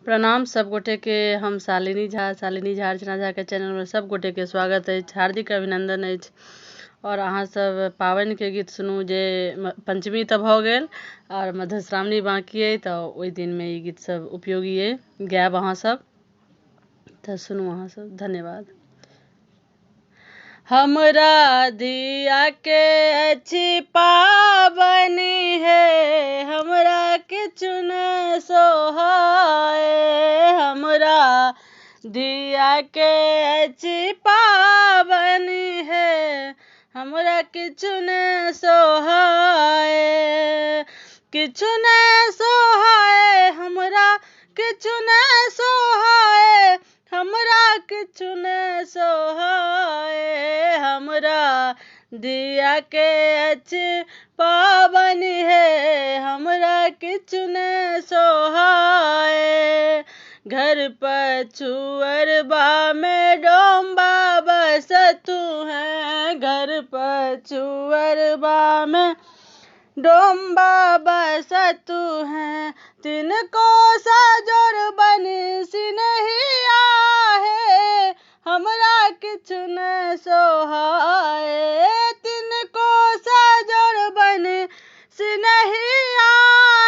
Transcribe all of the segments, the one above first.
प्रणाम सब गोटे के। हम शालिनी झा अर्चना झा के चैनल में सब गोटे के स्वागत है, हार्दिक अभिनंदन है। और अहाँ सब पावन के गीत सुनू जे पंचमी तो भ गेल और मधुश्रावणी बाकी है, तो ओहि दिन में ये गीत सब उपयोगी है, गायब अहाँ सब तो सुनू अहाँ सब। धन्यवाद। हमरा दिया के अच्छी पावनी है, हमरा किछु न सोहाए। हमरा दिया के अच्छी पावनी है, हमरा किछु न सोहाए। किछु न सोहाए हमरा, किछु न सोहाए, हमरा किछु न सोहाए। हमरा दिया के अच्छी पावनी है, हमरा किछु न सोहाए। घर पछुअरबा में डोम्बा बसतु है, घर पछुअरबा में डोम्बा बसतु है। तिनको साजोर बनी सिनहिया है, हमरा किछु न सोहाए। तिनको साजोर बनी सिनहिया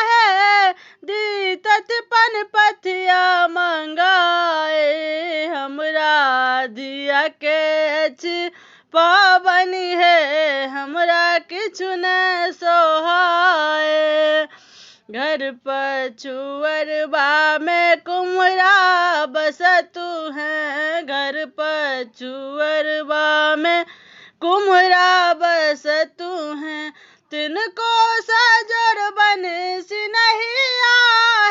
है, दीतत पन पथिया मंगाए। हमरा दिया के अच्छी पावनी है, हमरा किछु न सोहाए। घर पछुअरबा में कुम्हरा बसतु है, घर पछुअरबा में कुम्हरा बसतु है। तिनको साजोर बनी सिनहिया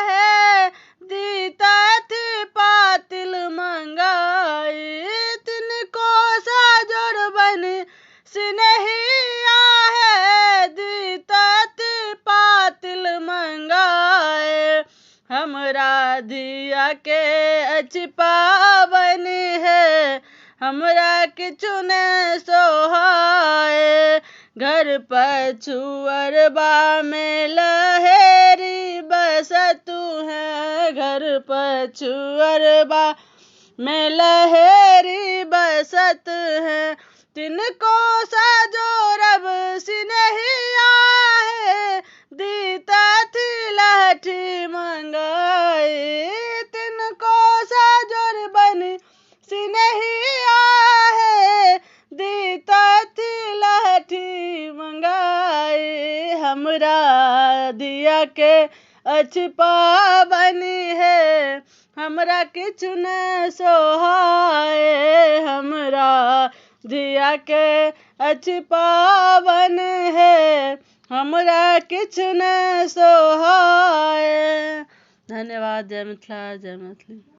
है, दीतत पातिल मंगाई। तिनको साजोर बनी सिनहिया है, दीतत पातिल मंगाए। हमरा दिया के अच्छी पावनी है, हमरा किछु न सोहाए। घर पछुअरबा में लहेरी बसतु है, घर पछुअरबा में लहेरी बसत है। तिनको साजोरब सिनहिया है, दीतत लहठी मंगाई। तिनको साजोर बनी सिनहिया है, दीतत लहठी मंगाई। हमरा दिया के अच्छी पावनी है, हमरा किछु न सोहाए। हमरा दिया के अच्छी पावन है, हमरा किछु न सोहाए। धन्यवाद। जय मिथिला, जय मैथिली।